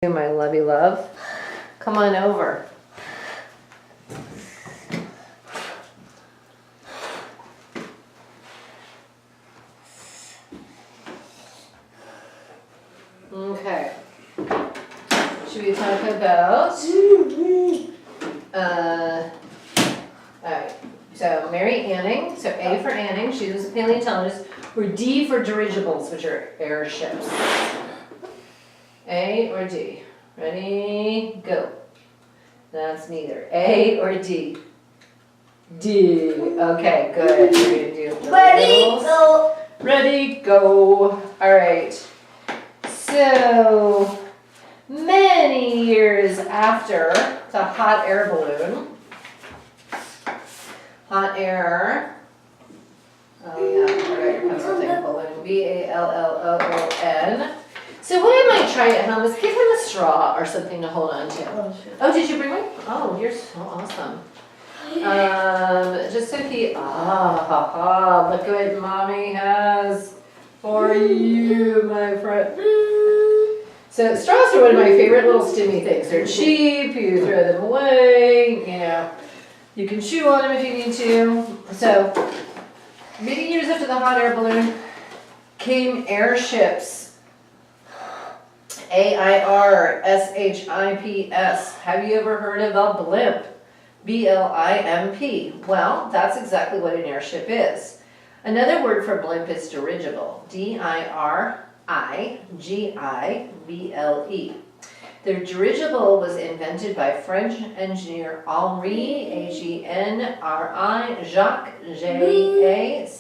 My lovey love. Come on over. Okay. Should we talk about alright. So Mary Anning, so A for Anning, she was a paleontologist, or D for dirigibles, which are airships. A or D? Ready, go. That's neither. A or D? D. Okay, good. We're gonna do the Ready, riddles. go. Ready, go. All right. So many years after the hot air balloon, hot air. Oh yeah, right. Pencil thing, balloon. B-A-L-L-O-O-N. So what I might try at home is give him a straw or something to hold on to. Oh, did you bring one? Oh, you're so awesome. Just so he, look what mommy has for you, my friend. So straws are one of my favorite little stimmy things. They're cheap, you throw them away, you know. You can chew on them if you need to. So many years after the hot air balloon came airships. A-I-R-S-H-I-P-S. Have you ever heard of a blimp? B-L-I-M-P. Well, that's exactly what an airship is. Another word for blimp is dirigible. D-I-R-I-G-I-B-L-E. The dirigible was invented by French engineer Henri, H-E-N-R-I, Jacques, J-A-C-Q-U-E-S,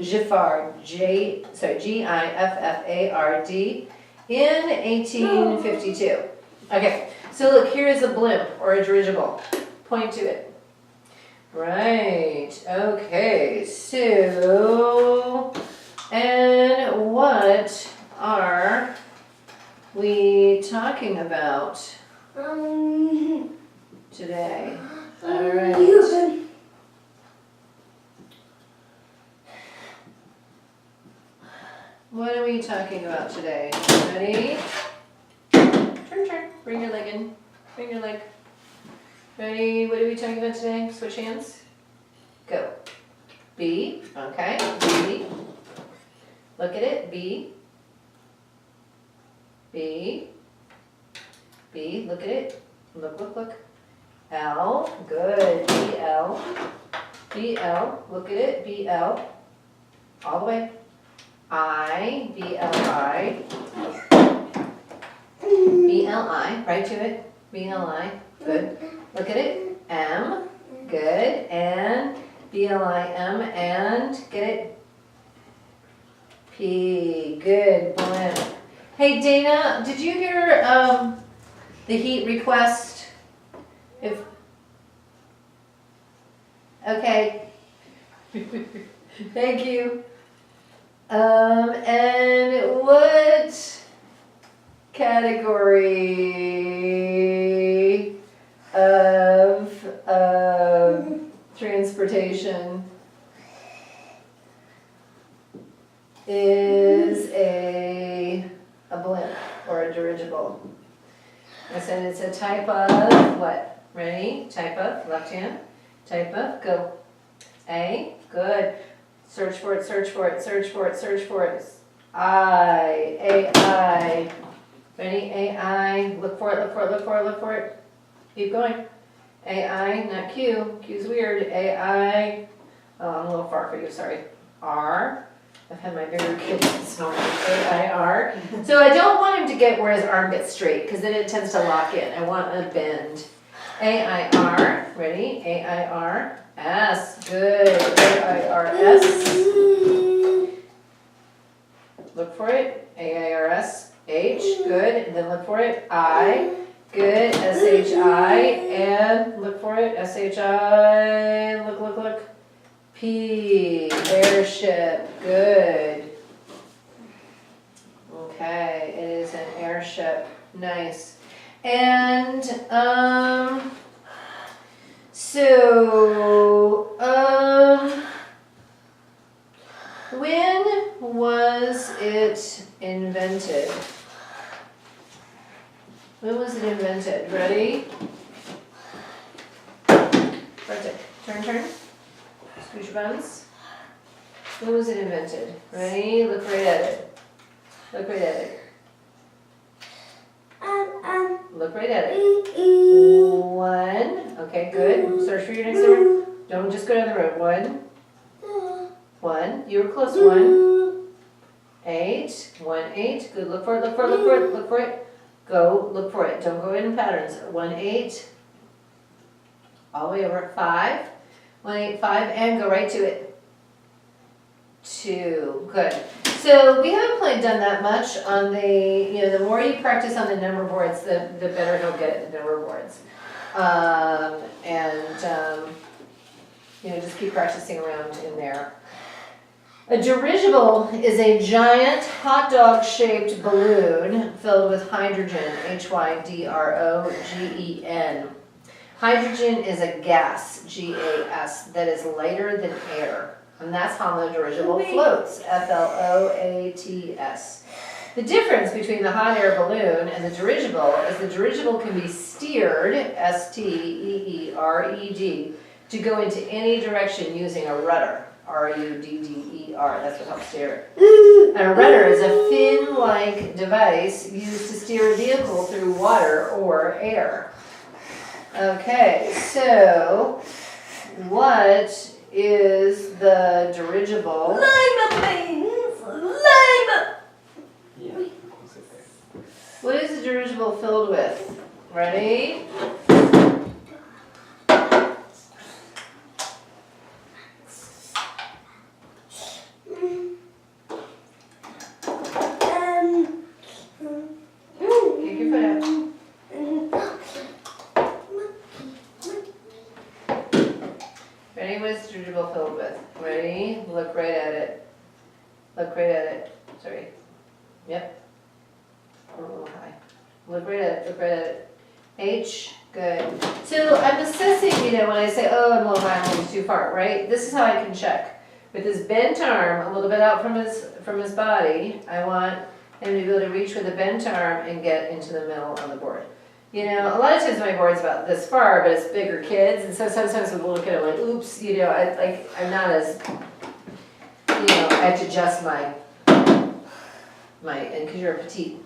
Giffard, G-I-F-F-A-R-D, in 1852. Okay, so look, here is a blimp or a dirigible. Point to it. Right, okay, so, and what are we talking about today? All right. What are we talking about today? Ready? Turn. Bring your leg in. Bring your leg. Ready? What are we talking about today? Switch hands. Go. B. Okay. B. Look at it. B. B. B. Look at it. Look. L. Good. B. L. B. L. Look at it. B. L. All the way. I. B. L. I. B. L. I. Right to it. B. L. I. Good. Look at it. M. Good. And B. L. I. M. And get it. P. Good. Blimp. Hey Dana, did you hear the heat request? Okay. Thank you. And what category of transportation is a blimp or a dirigible? I said it's a type of what? Ready? Type of, left hand. Type of, go. A, good. Search for it. I, A-I. Ready? A-I. Look for it. Keep going. A-I, not Q. Q's weird. A-I. Oh, I'm a little far for you, sorry. R. I've had my bigger kids this morning. A-I-R. So I don't want him to get where his arm gets straight, because then it tends to lock in. I want a bend. A-I-R. Ready? A-I-R. S. Good. A-I-R-S. Look for it. A-I-R-S. H. Good. And then look for it. I. Good. S-H-I. And look for it. S-H-I. Look. P. Airship. Good. Okay. It is an airship. Nice. And, when was it invented? When was it invented? Ready? Bartek, turn. Squish your buns. When was it invented? Ready? Look right at it. Look right at it. Look right at it. 1. Okay, good. Search for your next number. Don't just go down the road. 1. You were close. 1. 8. 1, 8. Good. Look for it. Look for it. Look for it. Look for it. Go. Look for it. Don't go in patterns. 1, 8. All the way over. 5. 1, 8, 5. And go right to it. 2. Good. So we haven't done that much on the, the more you practice on the number boards, the better he'll get at the number boards. Just keep practicing around in there. A dirigible is a giant hot dog shaped balloon filled with hydrogen, Hydrogen. Hydrogen is a gas, Gas, that is lighter than air. And that's how the dirigible floats, Floats. The difference between the hot air balloon and the dirigible is the dirigible can be steered, Steered, to go into any direction using a rudder, Rudder. That's what helps steer it. And a rudder is a fin-like device used to steer a vehicle through water or air. Okay, so what is the dirigible? Yeah. What is the dirigible filled with? Ready? Kick your foot out. Ready? What is the dirigible filled with? Ready? Look right at it. Look right at it. Sorry. Yep. A little high. Look right at it. Look right at it. H. Good. So I'm assessing, when I say, oh, I'm a little high, I'm a little too far, right? This is how I can check. With his bent arm a little bit out from his body, I want him to be able to reach with a bent arm and get into the middle of the board. A lot of times my board's about this far, but it's bigger kids, and so sometimes we'll look at it like, oops, I'm not as, I have to adjust my, and because you're a petite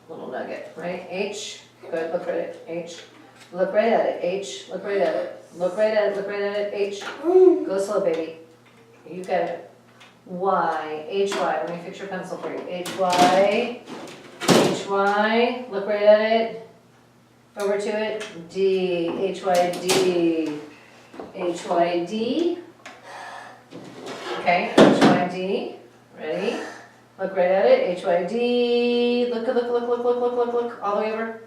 little nugget, right? H, good, look right at it, H, look right at it, H, look right at it, look right at it, look right at it, H, go slow, baby, you got it. Y, H-Y, let me fix your pencil for you, H-Y, H-Y, look right at it. Over to it, D, H-Y-D, H-Y-D. Okay, H-Y-D, ready? Look right at it, H-Y-D, look, all the way over.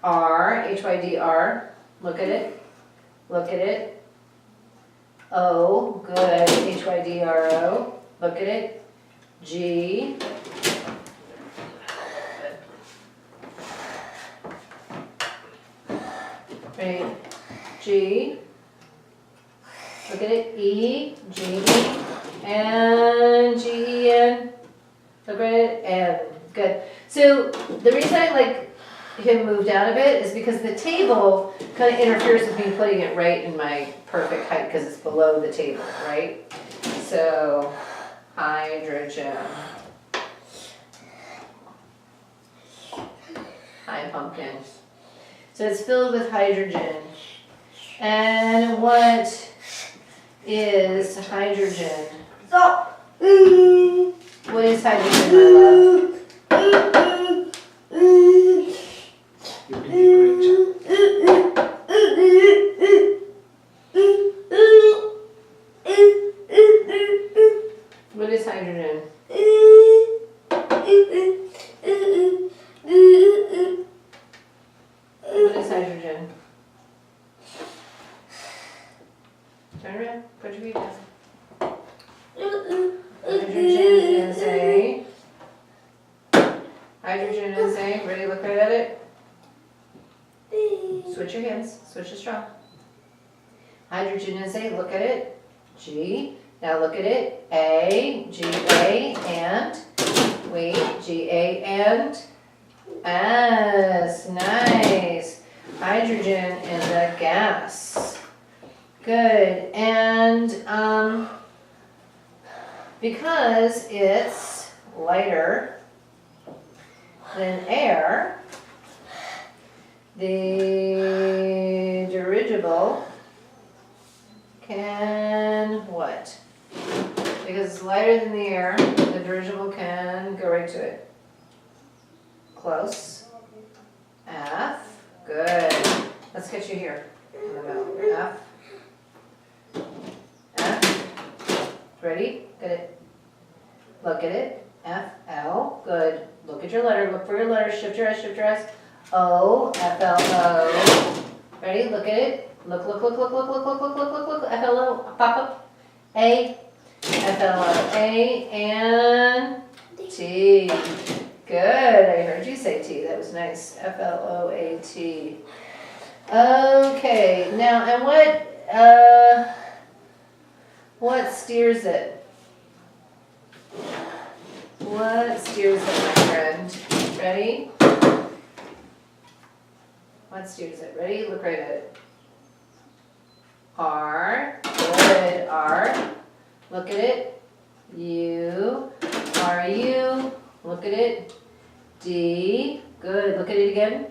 R, H-Y-D-R, look at it, O, good, H-Y-D-R-O, look at it. G, right, G, look at it, E, G, and G-E-N, look at it, N, good. So the reason I like him moved down a bit is because the table kind of interferes with me putting it right in my perfect height because it's below the table, right? So, hydrogen. Hi, pumpkin. So it's filled with hydrogen. And what is hydrogen? What is hydrogen, my love? You did a great job. What is hydrogen? What is hydrogen? Turn around, put your feet down. Hydrogen is a, ready, look right at it. Switch your hands, switch the straw. Hydrogen is a, look at it. G, now look at it. A, G-A, and, wait, G-A, and S, nice. hydrogen in the gas. Good, and because it's lighter than air, the dirigible can what? Because it's lighter than the air, the dirigible can go right to it. Close. F. Good. Let's get you here. In the middle. F. F. Ready? Get it. Look at it. F. L. Good. Look at your letter. Look for your letter. Shift your S. Shift your S. O. F. L. O. Ready? Look at it. Look. Look. Look. Look. Look. Look. Look. Look. Look. Look. Look. F. L. O. Pop up. A. F. L. O. A. And T. Good, I heard you say T, that was nice. F-L-O-A-T. Okay, now, and what steers it? What steers it, my friend? Ready? What steers it? Ready? Look right at it. R, good, R. Look at it. U, R-U, look at it. D, good, look at it again.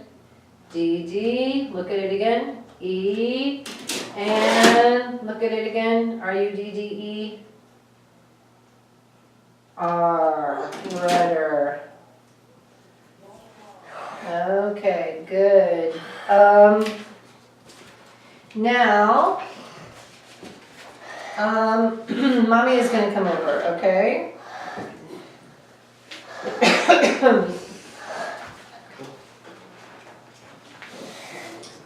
D, D, look at it again. E, and look at it again. R-U-D-D-E. R, rudder. Okay, good. Now, mommy is gonna come over, okay?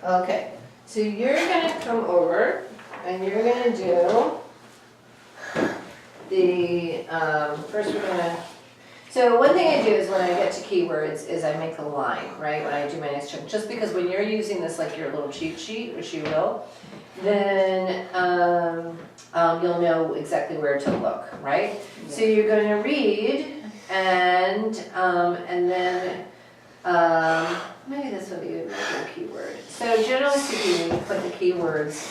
Okay, so you're gonna come over and you're gonna do the, first we're gonna, so one thing I do is when I get to keywords is I make a line, right, when I do my next chunk. Just because when you're using this like your little cheat sheet, which you will, then you'll know exactly where to look, right? So you're gonna read and then, maybe this will be a good keyword. So generally speaking, you put the keywords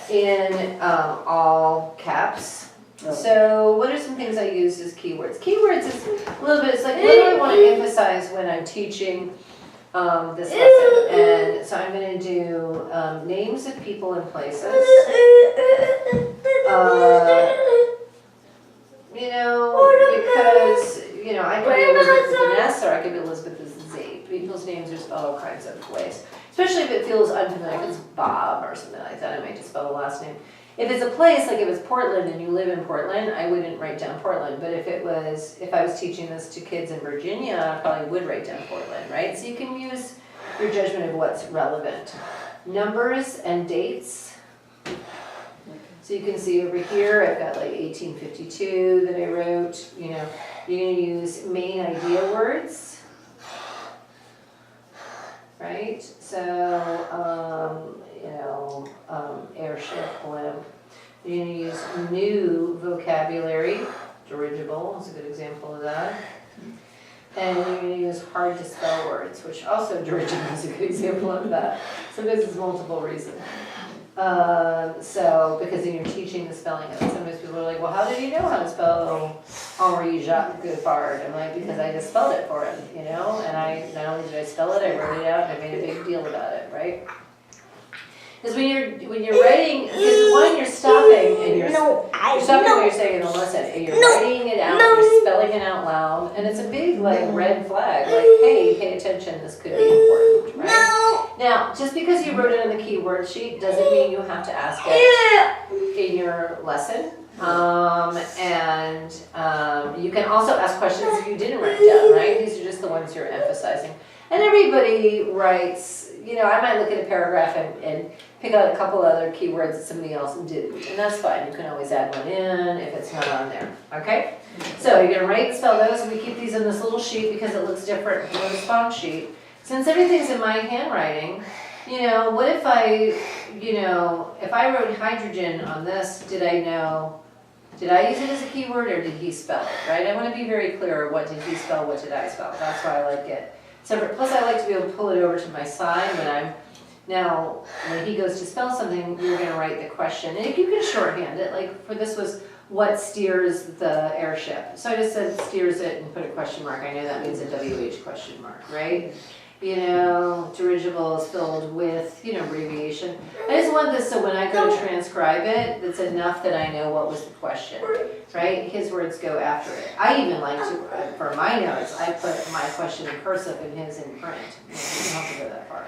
in all caps. So what are some things I use as keywords? Keywords is a little bit, it's like what do I want to emphasize when I'm teaching this lesson? And so I'm going to do names of people and places. You know, because, you know, I could be Elizabeth with an S or I could be Elizabeth with a Z. People's names are spelled all kinds of ways. Especially if it feels unfamiliar, if it's Bob or something like that, I might just spell the last name. If it's a place, like if it's Portland and you live in Portland, I wouldn't write down Portland. But if I was teaching this to kids in Virginia, I probably would write down Portland, right? So you can use your judgment of what's relevant. Numbers and dates. So you can see over here, I've got like 1852 that I wrote. You know, you're going to use main idea words, right? So, you know, airship, blimp. You're going to use new vocabulary. Dirigible is a good example of that. And you're going to use hard to spell words, which also dirigible is a good example of that. Sometimes it's multiple reasons. So, because then you're teaching the spelling of it. Sometimes people are like, well, how did you know how to spell Henri Jacques Goodfard? I'm like, because I just spelled it for him, you know? And I, not only did I spell it, I wrote it out and I made a big deal about it, right? Because when you're writing, because one, you're stopping and you're stopping what you're saying in the lesson, and you're writing it out, you're spelling it out loud, and it's a big like red flag, like, hey, pay attention, this could be important, right? Now, just because you wrote it on the keyword sheet doesn't mean you have to ask it in your lesson. You can also ask questions if you didn't write down, right? These are just the ones you're emphasizing. And everybody writes, you know, I might look at a paragraph and pick out a couple other keywords that somebody else didn't, and that's fine. You can always add one in if it's not on there, okay? So you're gonna write and spell those, and we keep these in this little sheet because it looks different from the response sheet. Since everything's in my handwriting, you know, what if if I wrote hydrogen on this, did I use it as a keyword or did he spell it, right? I want to be very clear, what did he spell, what did I spell? That's why I like it separate. Plus I like to be able to pull it over to my side when I'm Now, when he goes to spell something, you're gonna write the question, and if you can shorthand it, like for this was, what steers the airship? So I just said steers it and put a question mark, I know that means a WH question mark, right? You know, dirigible is filled with, you know, abbreviation. I just want this so when I go to transcribe it, it's enough that I know what was the question, right? His words go after it. I even like to, for my notes, I put my question in cursive and his in print. You don't have to go that far.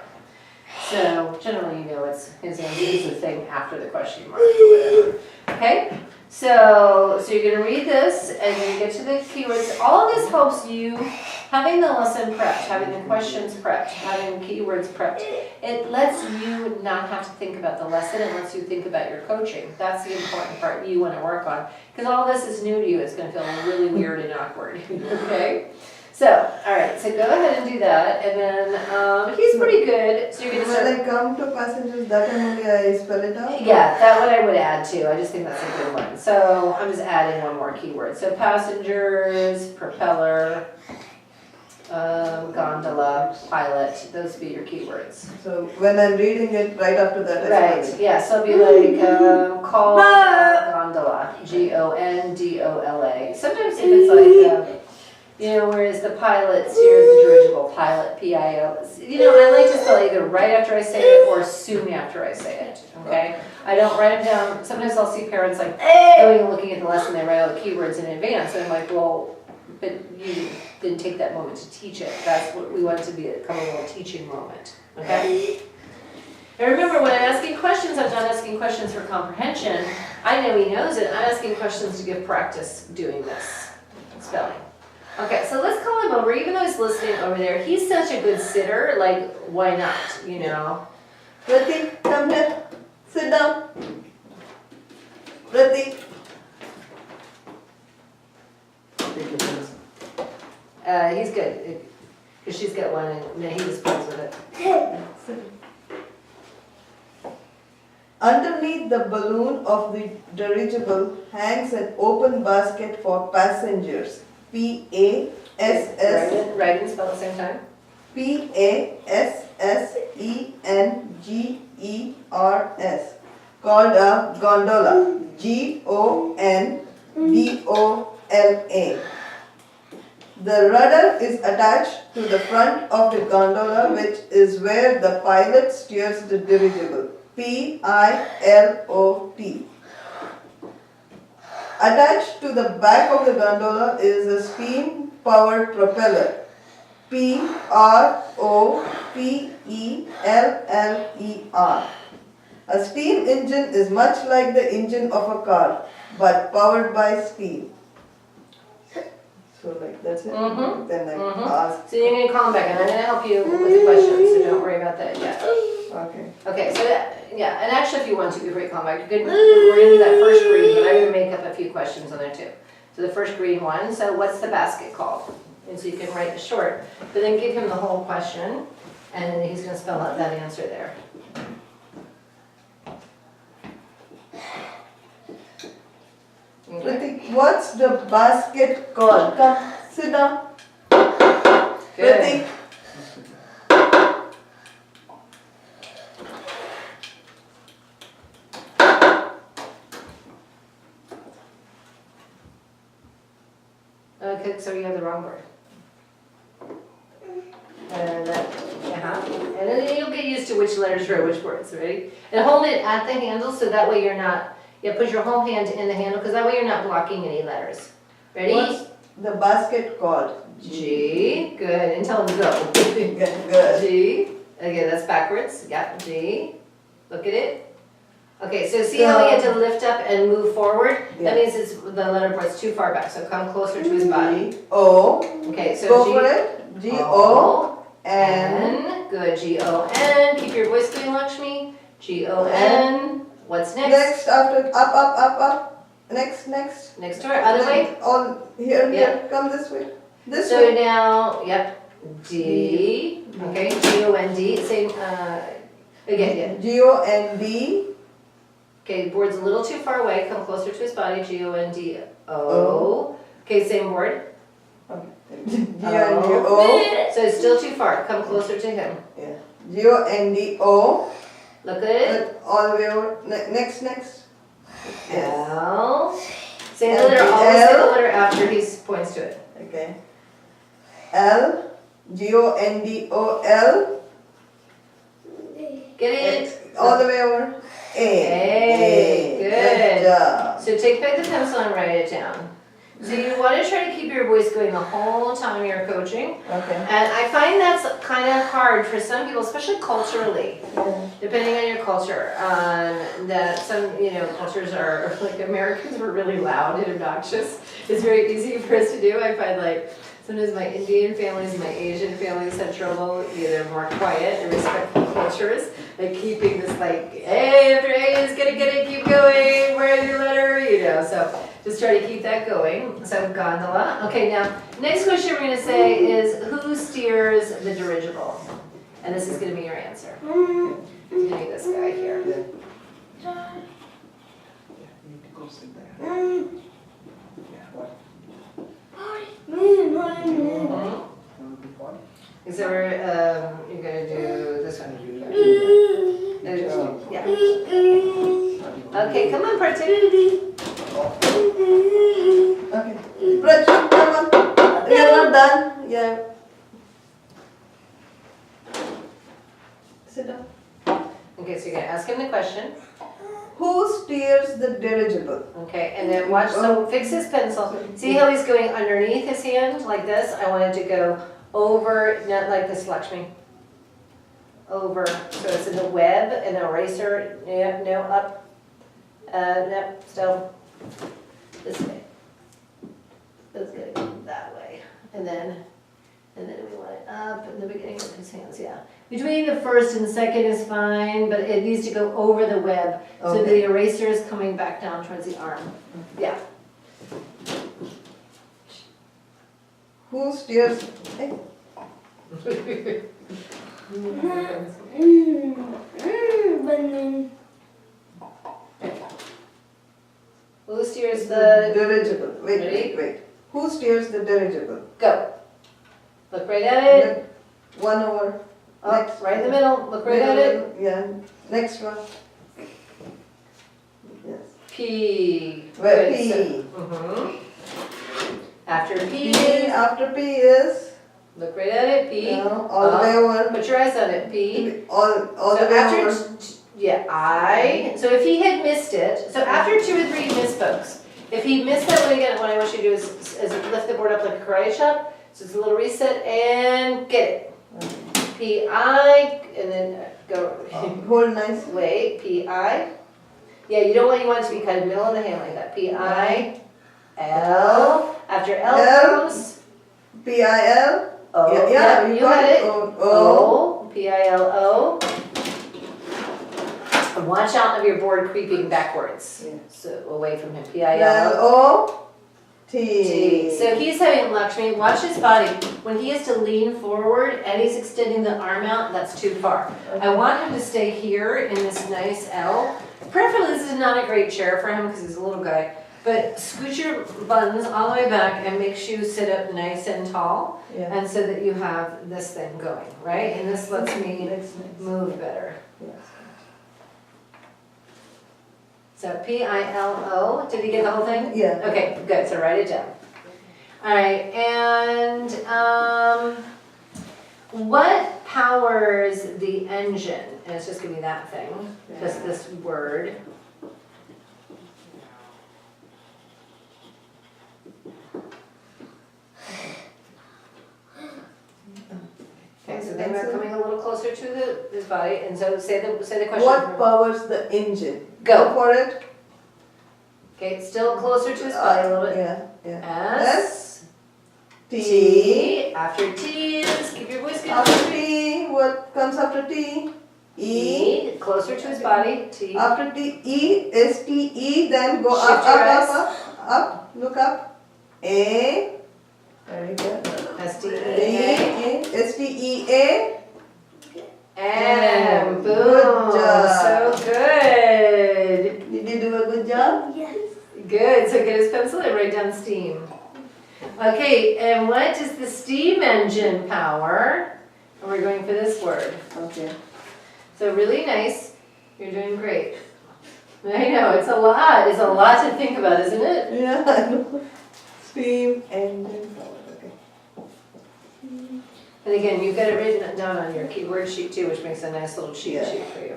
So generally, you know, it's his answer is the thing after the question mark or whatever. Okay? So you're gonna read this and you get to the keywords. All of this helps you, having the lesson prepped, having the questions prepped, having keywords prepped. It lets you not have to think about the lesson, it lets you think about your coaching. That's the important part you wanna work on. Because all this is new to you, it's gonna feel really weird and awkward, okay? So, all right, so go ahead and do that, and then he's pretty good. So you're gonna start. When I come to passengers, that time only I spell it out? Yeah, that one I would add too. I just think that's a good one. So I'm just adding one more keyword. So passengers, propeller, gondola, pilot. Those would be your keywords. So when I'm reading it, right after that I spell Right. it. Yeah. So it'd be like call gondola. Gondola. Sometimes if it's like. You know, whereas the pilot steers the dirigible, pilot, PIO. You know, I like to spell either right after I say it or soon after I say it, okay? I don't write them down. Sometimes I'll see parents like going and looking at the lesson, they write all the keywords in advance, and I'm like, well, but you didn't take that moment to teach it. That's what we want it to become a little teaching moment, okay? And remember, when I'm asking questions, I'm not asking questions for comprehension. I know he knows it. I'm asking questions to give practice doing this, spelling. Okay, so let's call him over, even though he's listening over there. He's such a good sitter, like, why not, you know? Pratik, come here. Sit down. Pratik. He's good, because she's got one, and he just plays with it. Underneath the balloon of the dirigible hangs an open basket for passengers. P-A-S-S. Write it and spell at the same time. P-A-S-S-E-N-G-E-R-S, called a gondola. G-O-N-D-O-L-A. The rudder is attached to the front of the gondola, which is where the pilot steers the dirigible. P-I-L-O-T. Attached to the back of the gondola is a steam-powered propeller. P-R-O-P-E-L-L-E-R. A steam engine is much like the engine of a car, but powered by steam. So like that's it. Mhm. Then I Mhm. ask. So you're gonna call him back, and I'm gonna help you with the questions, so don't worry about that yet. Okay. Okay, so yeah, and actually if you want to, before you call back, we're gonna do that first green, but I'm gonna make up a few questions on there too. So the first green one, so what's the basket called? And so you can write the short, but then give him the whole question, and then he's gonna spell out that answer there. Okay. Pratik, what's the basket called? Come, sit down. Good. Pratik. Okay, so you have the wrong word. And and then you'll get used to which letters are which words, ready? And hold it at the handle so that way you're not, put your whole hand in the handle because that way you're not blocking any letters. Ready? What's the basket called? G, good, and tell them go. Good. G, okay, that's backwards, yeah, G, look at it. Okay, so see how he had to lift up and move forward? Yeah. That means it's, the letter board's too far back, so come closer to his body. O. Okay, so Go G. for it. G-O. N. N, good, G-O-N, keep your voice clean, Lakshmi. G-O-N, what's next? Next after, up. Next. Next to it, other way? All here, Yeah. come this way. This So way. now, yep, D, okay, G-O-N-D, same, again, G-O-N-D. Okay, board's a little too far away, come closer to his body, G-O-N-D-O. O. Okay, same word. Okay. G-O-N-D-O. So it's still too far. Come closer to him. Yeah. G-O-N-D-O. Look at it. All the way over. Next. Yes. L. Say the letter, always say the letter after he points to it. Okay. L. G-O-N-D-O-L. Get it? All the way over. A. Good. job. So take back the pencil and write it down. So you want to try to keep your voice going the whole time you're coaching. Okay. And I find that's kind of hard for some people, especially culturally, Yeah. depending on your culture. That some, cultures are, like Americans were really loud and obnoxious. It's very easy for us to do. I find like sometimes my Indian families, my Asian families have trouble, they're more quiet and respectful cultures. Like keeping this like, hey, after A is gonna get it, keep going, where's your letter, so just try to keep that going. So gondola. Okay, now, next question we're gonna say is, who steers the dirigible? And this is gonna be your answer. I'm gonna do this guy here. Yeah, you need to go sit there. Yeah, what? Mhm. That would be fun. So you're gonna do this one. Yeah. Okay, come on, partake. Okay. Prachur, come on. You're not done. Yeah. Sit down. Okay, so you're gonna ask him the question. Who steers the dirigible? Okay, and then watch, so fix his pencil. See how he's going underneath his hand, like this? I want it to go over, not like this, Lakshmi. Over, so it's in the web, and the eraser, yeah, no, up. No, still, this way. It's gonna go that way. And then we want it up in the beginning of his hands, yeah. Between the first and second is fine, but it needs to go over the web. So the Okay. eraser is coming back down towards the arm. Yeah. Who steers? Hey. Who steers the, Dirigible. Wait. Ready? Who steers the dirigible? go. Look right at it. One over. Up, right in the middle. Look right at it. Yeah. Next one. Yes. P. Where Good, P? so- Mhm. After P P. is, After P is. look right at it, P. All the way over. Put your eyes on it, P. All So the way after, over. yeah, I, so if he had missed it, so after 2 or 3 miss folks, if he missed that one again, what I want you to do is lift the board up like a karate chop, so it's a little reset, and get it. P-I, and then go, Hold nice. wait, P-I. Yeah, you want it to be kind of middle of the hand like that, P-I, L, after L L. comes, P-I-L. O, Yeah, you had it. O. O, P-I-L-O. And watch out of your board creeping backwards. Yeah. So away from him, P-I-L-O. L-O. T. T. So he's having Lakshmi, watch his body. When he has to lean forward and he's extending the arm out, that's too far. I want him to stay here in this nice L. Preferably, this is not a great chair for him because he's a little guy. But scoot your buttons all the way back and make you sit up nice and tall. Yeah. And so that you have this thing going, right? And this lets me Next. move better. Yes. So P-I-L-O, did he get the whole thing? Yeah. Okay, good, so write it down. All right, and what powers the engine? And it's just gonna be that thing, just this word. Okay, so then we're coming a little closer to his body, and so say the question. What powers the engine? Go. For it. Okay, still closer to his body a little bit. Yeah. S, T. T, after T is, keep your voice good. After T, what comes after T? E. E, closer to his body, T. After T, E, S, T, E, then go Shift up, your up, eyes. up, look up. A. Very good. S, T, E, A, A. S, T, E, A. And boom, Good job. so good. Did you do a good job? Good, so get his pencil and write down steam. Okay, and what is the steam engine power? And we're going for this word. Okay. So really nice. You're doing great. I know, it's a lot. It's a lot to think about, isn't it? Yeah, I know. Steam engine power. Okay. And again, you've got it written down on your keyword sheet too, which makes a nice little cheat Yeah. sheet for you.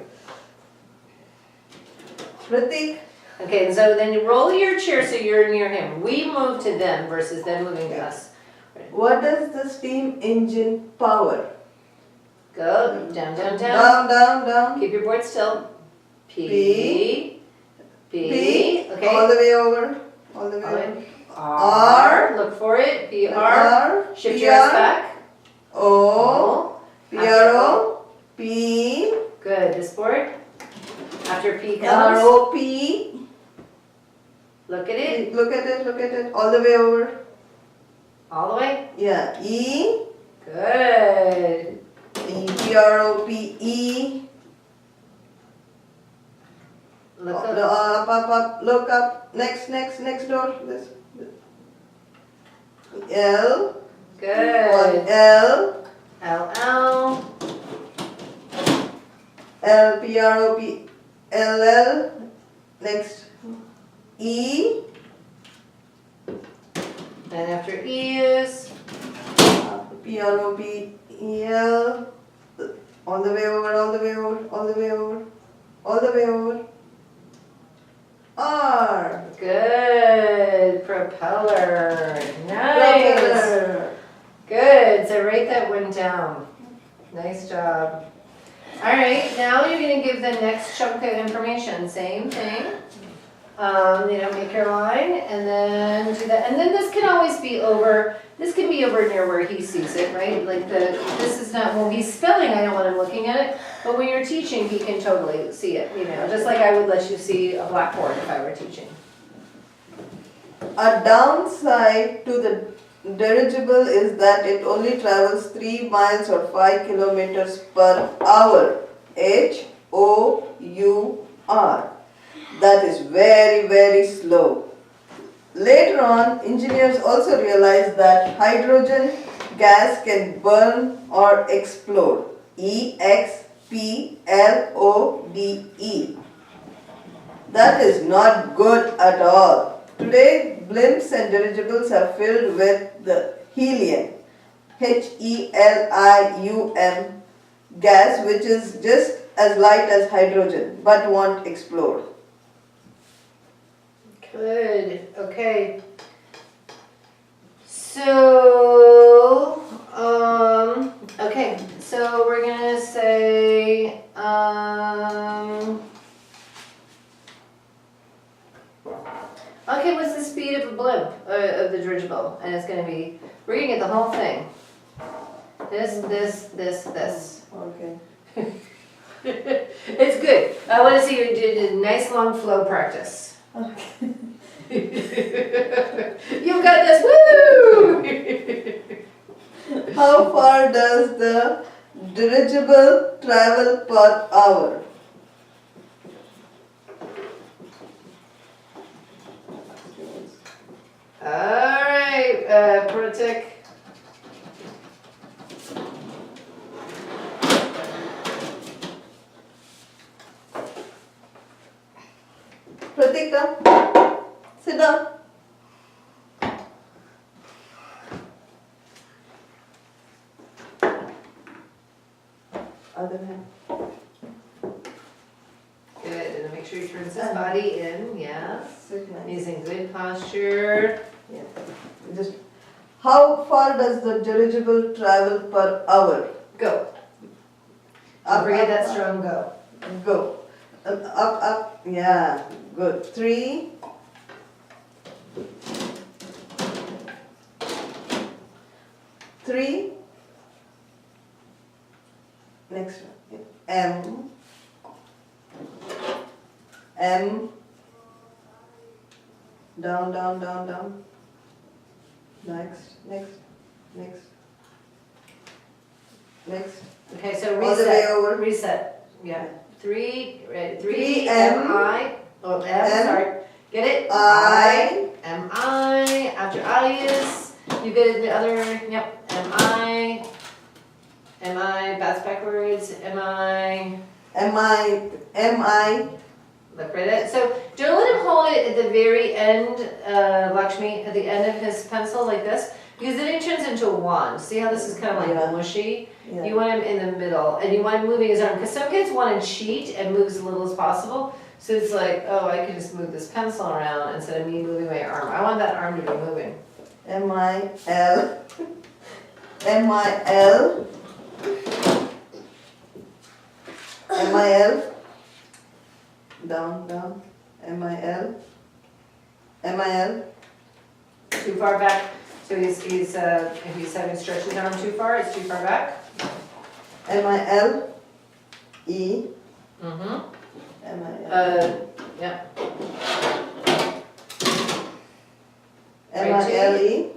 Pratik, Okay, and so then you roll your chair so you're near him. We move to them versus them moving to us. what does the steam engine power? Go down, down, down. Down, down, down. Keep your board still. P. P. P. Okay. All the way over. All the way All over. right. R. Look for it. P. R. Shift your ass back. O. P. R. O. P. Good. This board. After P R. comes. O. P. Look at it. Look at it, look at it. All the way over. All the way. Yeah. E. Good. E. P. R. O. P. E. Look Up, up. up, up. Look up. Next door. This. L. Good. L. L. L. L. P. R. O. P. L. L. Next. E. And after E is. P. R. O. P. E. L. All the way over, all the way over, all the way over, all the way over. R. Good. Propeller. Nice. Propeller. Good. So write that one down. Nice job. All right. Now you're going to give the next chunk of information. Same thing. Make your line and then do that. And then this can always be over. This can be over near where he sees it, right? Like this is not, when he's spelling, I don't want him looking at it. But when you're teaching, he can totally see it, just like I would let you see a blackboard if I were teaching. A downside to the dirigible is that it only travels 3 miles or 5 kilometers per hour. HOUR. That is very, very slow. Later on, engineers also realized that hydrogen gas can burn or explode. EXPLODE. That is not good at all. Today, blimps and dirigibles are filled with the helium, HELIUM gas, which is just as light as hydrogen but won't explode. Good, okay. So, okay, so we're gonna say, okay, what's the speed of a blimp, of the dirigible? And it's gonna be, we're gonna get the whole thing. This. Okay. It's good. I wanna see you do a nice long flow practice. Okay. You've got this, woo! How far does the dirigible travel per hour? Alright, Pratik. Pratika, sit down. Other hand. Good, and then make sure he turns his body in, yes. Sit nice. He's in good posture. Yeah. Just. How far does the dirigible travel per hour? Go. Up, Forget up, that up. strong go. Go. Up. Yeah. Good. 3. Next one. M. Down. Next. Okay, so All the way reset. over. Reset. Yeah. 3, right, 3 3 M M. I. Oh, M, M. sorry. Get it? I. M I. After I is You get the other, yep, M-I, bats backwards, M-I, M-I, look right at it. So don't let him hold it at the very end, Lakshmi, at the end of his pencil like this, because then it turns into a wand. See how this is kind of like Yeah. mushy? yeah. You want him in the middle, and you want him moving his arm, because some kids want to cheat and move as little as possible. So it's like, oh, I can just move this pencil around instead of me moving my arm. I want that arm to be moving. M-I-L, M-I-L, M-I-L, down, down, M-I-L, M-I-L, Too far back. So if he's having stretched his arm too far, it's too far back. M-I-L, E, Mm-hmm. M-I-L, Yeah. M-I-L-E,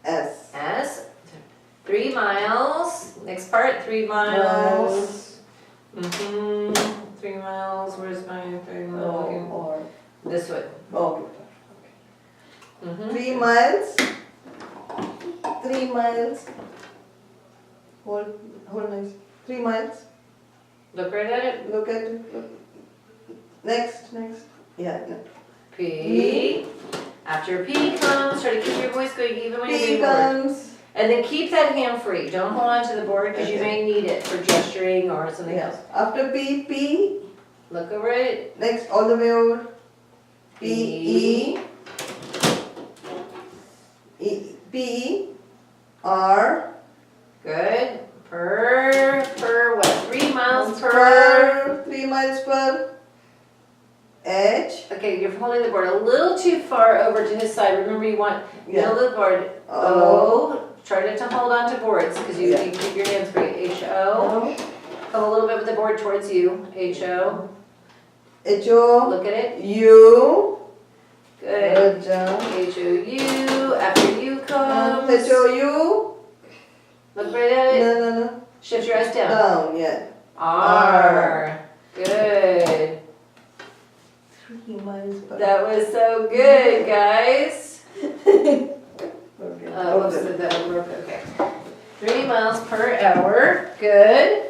S. S. 3 miles. Next part, 3 miles. Mm-hmm. 3 miles. Where's my 3 mile? Or, This way. oh, Mm-hmm. 3 miles, 3 miles, hold nice, 3 miles, Look right at it. look at it, look. Next, yeah, no. P. After P comes, try to keep your voice going even when you're P doing work. comes, And then keep that hand free. Don't hold on to the board because you may need it for gesturing or something yeah, else. after P, Look over it. next all the way over, P, E, R, Good. Per what? 3 miles per. 3 miles per, H, Okay, you're holding the board a little too far over to his side. Remember, you want yeah, middle of the board. O. Try not to hold on to boards because you Yeah. can keep your hands free. H-O. O, Come a little bit with the board towards you. H-O. H-O, Look at it. U, Good. good job. H-O-U. After U comes. H-O-U, Look right at it. no, Shift your eyes down. down, yeah. R. Good. 3 miles per. That was so good, guys. Okay. Whoops, that worked, okay. 3 miles per hour, good.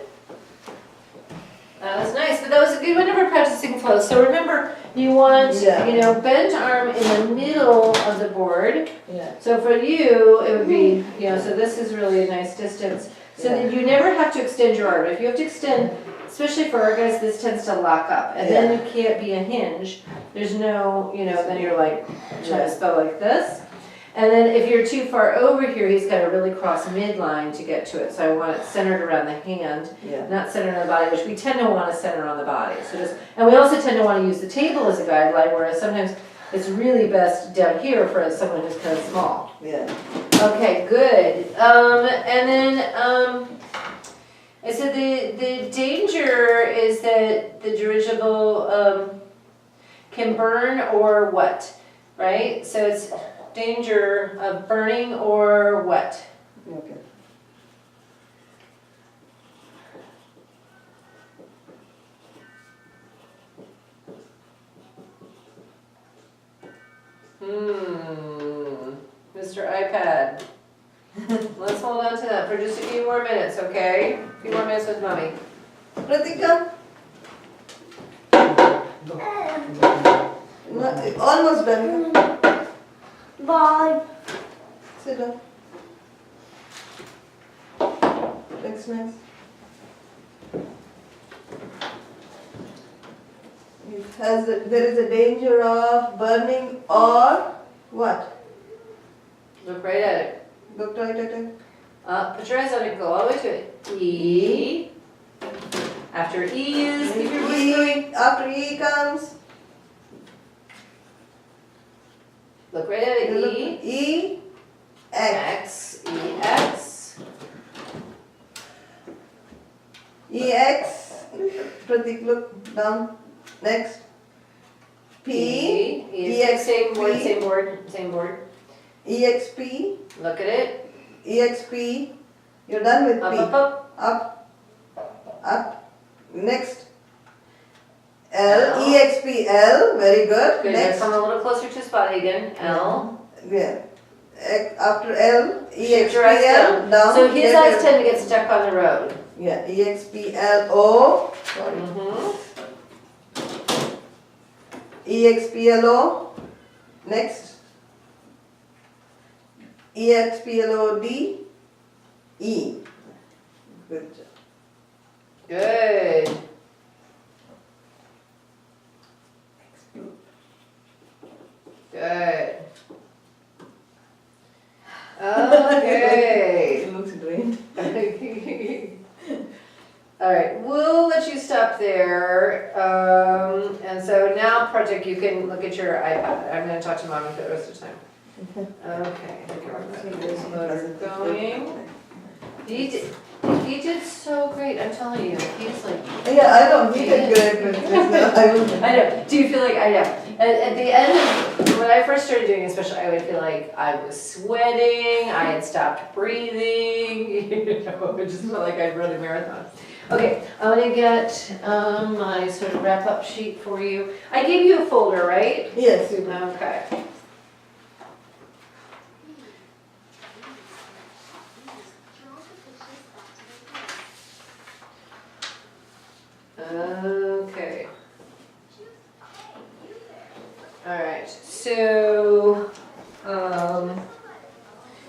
That was nice, but that was a good one for practicing flow. So remember, you want, Yeah. bent arm in the middle of the board. Yeah. So for you, it would be, so this is really a nice distance. So that you never have to extend your arm. If you have to extend, especially for our guys, this tends to lock up. And then it can't be a hinge. There's no, then you're like trying to spell like this. And then if you're too far over here, he's got to really cross midline to get to it. So I want it centered around the hand, Yeah. not centered on the body, which we tend to want to center on the body. So and we also tend to want to use the table as a guideline, whereas sometimes it's really best down here for someone who's kind of small. Yeah. Okay, good. And then, I said the danger is that the dirigible, can burn or what, right? So it's danger of burning or what? Okay. Mr. iPad. Let's hold on to that for just a few more minutes, okay? A few more minutes with mommy. Pratika? Almost done. Bye. Sit down. Next. There is a danger of burning or what? Look right at it. Look right at it. Put your eyes on it, go all the way to it. E. After E is, keep your voice going. E, after E comes. Look right at it, E. E, X. X, E, X. E, X. Pratik, look down. Next. P. E, X, same board, EXP. same board, same board. EXP. Look at it. EXP. You're done with Up, P. up. Up. Next. L. L. EXP. L. Very good. Good, now Next. come a little closer to his body again. L. Yeah. after L, Shift your eyes EXPL, down. So his letter- eyes tend to get stuck on the road. Yeah, EXPLO, sorry. Mm-hmm. EXPLO, next. EXPLOD, E. Good job. Good. Good. Okay. It looks drained. All right, we'll let you stop there. And so now, Project, you can look at your iPad. I'm gonna talk to Mommy for the rest of the time. Okay, this motor going. He did so great, I'm telling you, he's like. Yeah, I know, he did good, but I was. I know, do you feel like, I know, at the end of, when I first started doing it, especially, I would feel like I was sweating, I had stopped breathing, you know, it just felt like I'd run a marathon. Okay, I'm gonna get my sort of wrap-up sheet for you. I gave you a folder, right? Yes, you Okay. Okay. All right, so,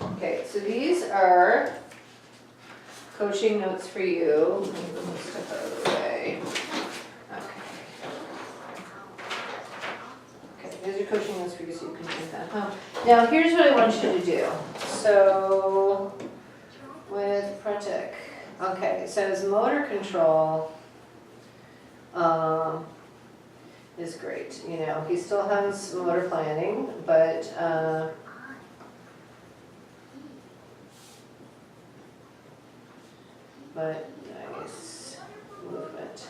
okay, so these are coaching notes for you. Let me move this stuff out of the way. Okay, these are coaching notes for you, so you can take that home. Now, here's what I want you to do. So, with Project, okay, so his motor control, is great. You know, he still has motor planning, but nice movement.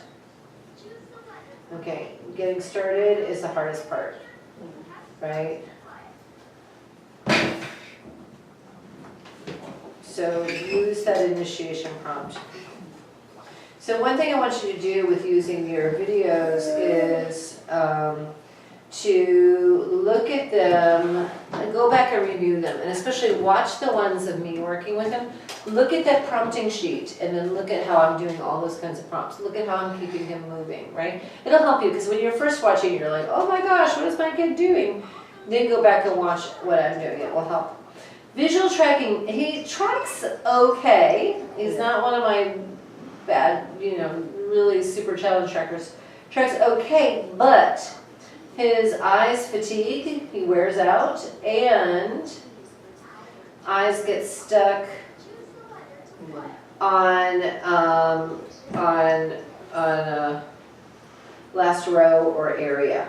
Okay, getting started is the hardest part, right? So use that initiation prompt. So one thing I want you to do with using your videos is to look at them and go back and review them, and especially watch the ones of me working with them. Look at that prompting sheet and then look at how I'm doing all those kinds of prompts. Look at how I'm keeping him moving, right? It'll help you, because when you're first watching, you're like, oh my gosh, what is my kid doing? Then go back and watch what I'm doing. It will help. Visual tracking, he tracks okay. He's not one of my bad, you know, really super challenge trackers. Tracks okay, but his eyes fatigue, he wears out, and eyes get stuck on last row or area.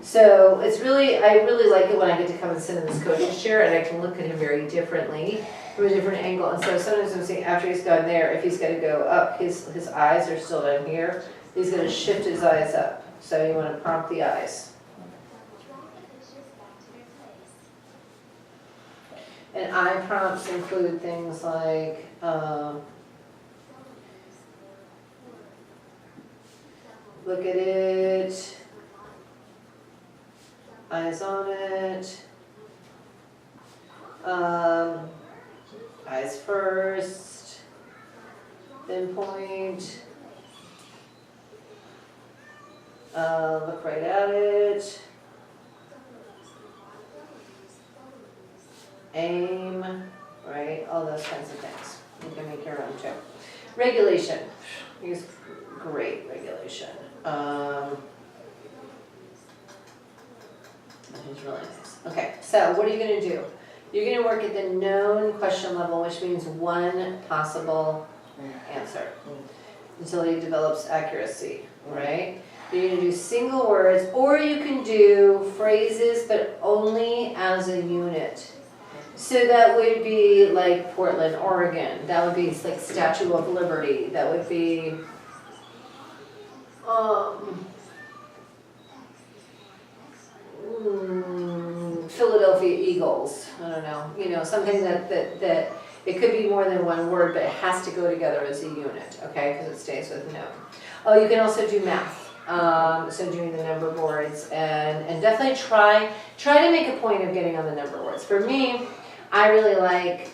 So it's really, I really like it when I get to come and sit in this coaching chair and I can look at him very differently from a different angle. And so sometimes I'm seeing after he's gone there, if he's got to go up, his eyes are still down here. He's going to shift his eyes up. So you want to prompt the eyes. And eye prompts include things like look at it, eyes on it, eyes first, then point, look right at it, aim, right, all those kinds of things. You can make your own too. Regulation, use great regulation. Which is really nice. Okay, so what are you going to do? You're going to work at the known question level, which means one possible answer until he develops accuracy, right? You're going to do single words, or you can do phrases, but only as a unit. So that would be like Portland, Oregon. That would be like Statue of Liberty. That would be Philadelphia Eagles. I don't know. You know, something that it could be more than one word, but it has to go together as a unit, okay? Because it stays with no. Oh, you can also do math. So doing the number boards, and definitely try to make a point of getting on the number boards. For me, I really like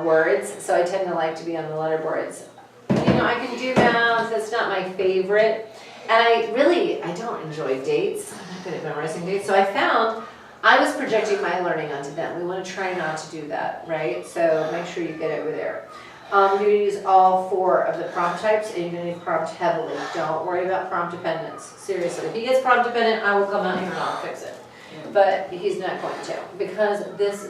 words, so I tend to like to be on the letter boards. I can do math, that's not my favorite. And I don't enjoy dates. I'm not good at memorizing dates. So I found I was projecting my learning onto them. We want to try not to do that, right? So make sure you get it over there. You're going to use all 4 of the prompt types, and you're going to prompt heavily. Don't worry about prompt dependence. Seriously, if he gets prompt dependent, I will come out here and I'll fix it. But he's not going to, because this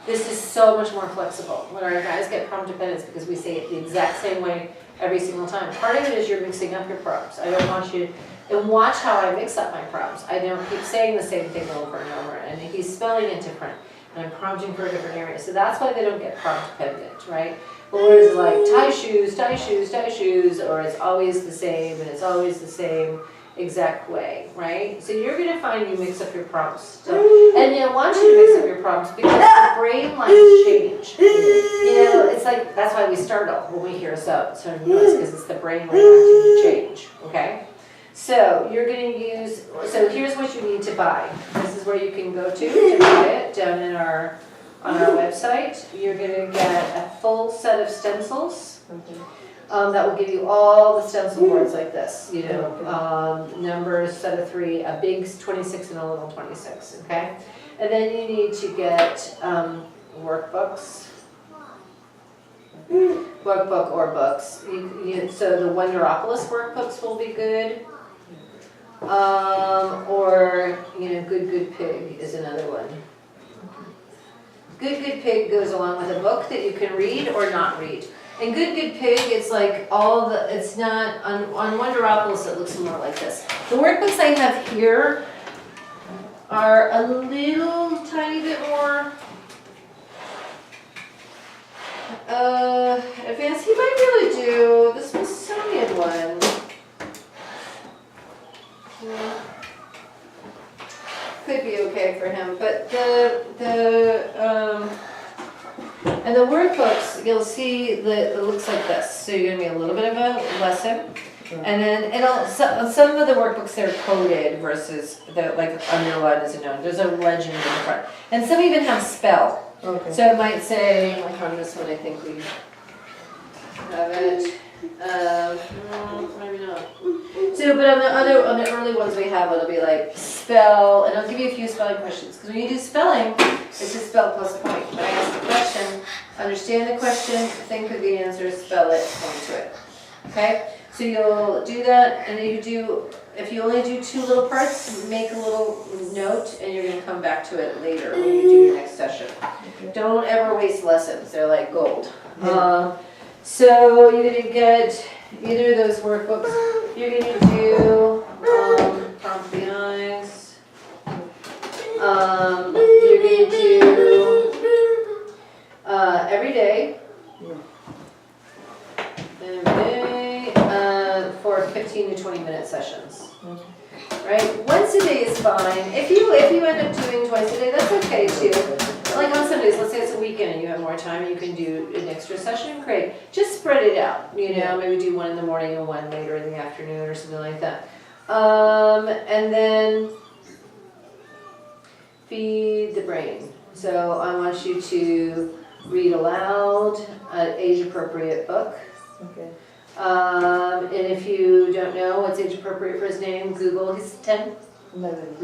is so much more flexible. When our guys get prompt dependence, because we say it the exact same way every single time. Part of it is you're mixing up your prompts. I don't want you to, and watch how I mix up my prompts. I don't keep saying the same thing over and over, and he's spelling it different, and I'm prompting for a different area. So that's why they don't get prompt dependent, right? But whereas like tie shoes, tie shoes, tie shoes, or it's always the same, and it's always the same exact way, right? So you're going to find you mix up your prompts. So, and I want you to mix up your prompts because the brain likes change. It's like, that's why we startle when we hear sort of noise, because it's the brain reacting to change, okay? So you're going to use, so here's what you need to buy. This is where you can go to buy it down in on our website. You're going to get a full set of stencils. That will give you all the stencil boards like this, numbers, set of 3, a big 26 and a little 26, okay? And then you need to get workbooks, workbook or books. So the Wonderopolis workbooks will be good, or Good Pig is another one. Good Pig goes along with a book that you can read or not read. And Good Pig, it's like it's not, on Wonderopolis it looks more like this. The workbooks I have here are a little tiny bit more advanced. He might really do the Smithsonian one. Yeah. Could be okay for him, but and the workbooks, you'll see that it looks like this. So you're going to be a little bit of a lesson. And then some of the workbooks, they're coded versus like underlined as a note. There's a legend in the front. And some even have spell. Okay. So it might say, like on this one, I think we have it. Maybe not. So, but on the early ones we have, it'll be like spell, and I'll give you a few spelling questions. Because when you do spelling, it's just spell plus point. When I ask the question, understand the question, think of the answer, spell it, point to it. Okay? So you'll do that, and then if you only do 2 little parts, make a little note, and you're going to come back to it later when you do your next session. Don't ever waste lessons. They're like gold. So you're going to get either of those workbooks. You're going to do Prompt the Eyes. You're going to do every day. For 15 to 20 minute sessions. Right? Once a day is fine. If you end up doing twice a day, that's okay too. Like on Sundays, let's say it's a weekend and you have more time, you can do an extra session, great. Just spread it out, maybe do 1 in the morning and 1 later in the afternoon or something like that. And then feed the brain. So I want you to read aloud an age-appropriate book. Okay. And if you don't know what's age appropriate for his name, Google, he's 10? 11.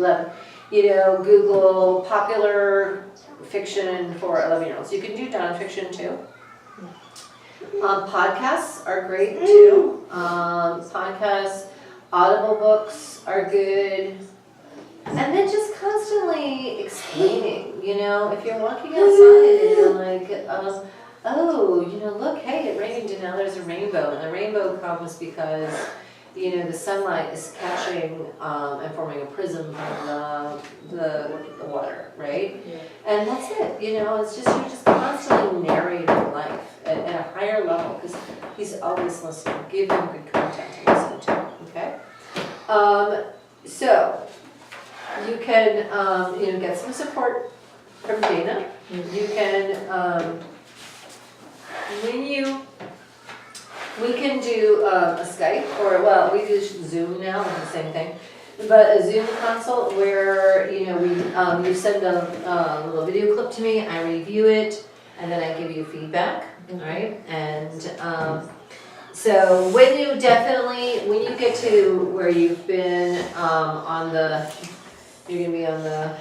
Google popular fiction for 11-year-olds. You can do nonfiction too. Podcasts are great too. Podcasts, Audible books are good. And then just constantly explaining, if you're walking outside and you're like, look, hey, it rained and now there's a rainbow. And the rainbow comes because, the sunlight is catching and forming a prism from the water, right? Yeah. And that's it, it's just, you're just constantly narrating life at a higher level because he's always listening. Give him good content to listen to, okay? So, you can, get some support from Dana. You can, we can do a Skype, or we do Zoom now, it's the same thing, but a Zoom consult where, you send a little video clip to me, I review it, and then I give you feedback, alright? And, so when you get to where you've been, you're gonna be on the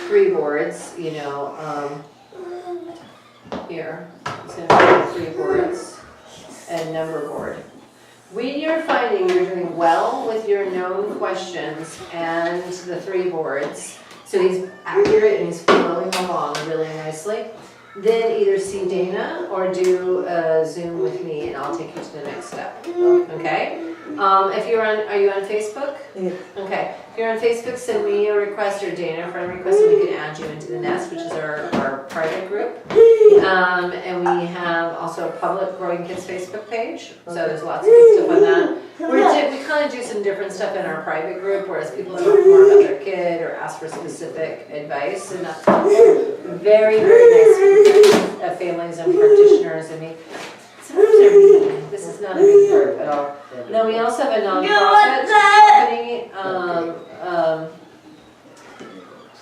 3 boards, you know, here, it's gonna be 3 boards and number board. When you're finding you're doing well with your known questions and the 3 boards, so he's accurate and he's flowing along really nicely, then either see Dana or do a Zoom with me and I'll take you to the next step, okay? Are you on Facebook? Yeah. Okay, if you're on Facebook, send me a request or Dana a friend request and we can add you into the Nest, which is our private group. And we have also a public Growing Kids Facebook page, so there's lots of good stuff on that. We kind of do some different stuff in our private group, whereas people talk more about their kid or ask for specific advice, and that's very, very nice for families and practitioners. I mean, sometimes they're mean. This is not a good group at all. Then we also have a nonprofit company,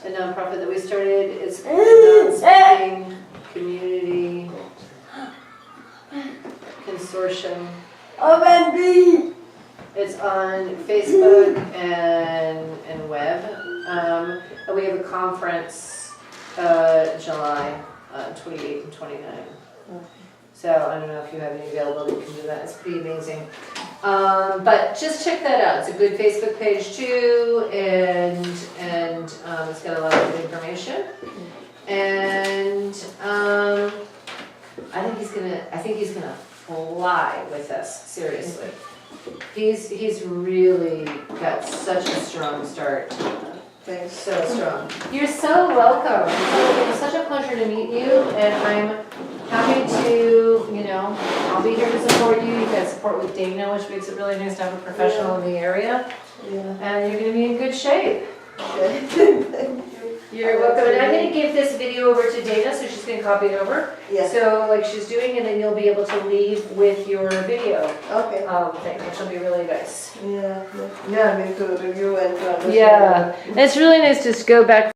a nonprofit that we started. It's the Non-Smoking Community Consortium. It's on Facebook and web. And we have a conference July 28th and 29th. So I don't know if you have any availability, you can do that. It's pretty amazing. But just check that out. It's a good Facebook page too, and it's got a lot of good information. And I think he's gonna fly with us. Seriously, he's really got such a strong start. Thanks. So strong. You're so welcome. It was such a pleasure to meet you, and I'm happy to, I'll be here to support you. You've got support with Dana, which makes it really nice to have a professional in the area. Yeah. And you're going to be in good shape. Okay. Thank you. You're welcome. And I'm going to give this video over to Dana, so she's going to copy it over. Yeah. So, like she's doing, and then you'll be able to leave with your video Okay. thing, which will be really nice. Yeah. Yeah. I mean, to review and to understand. Yeah. And it's really nice to just go back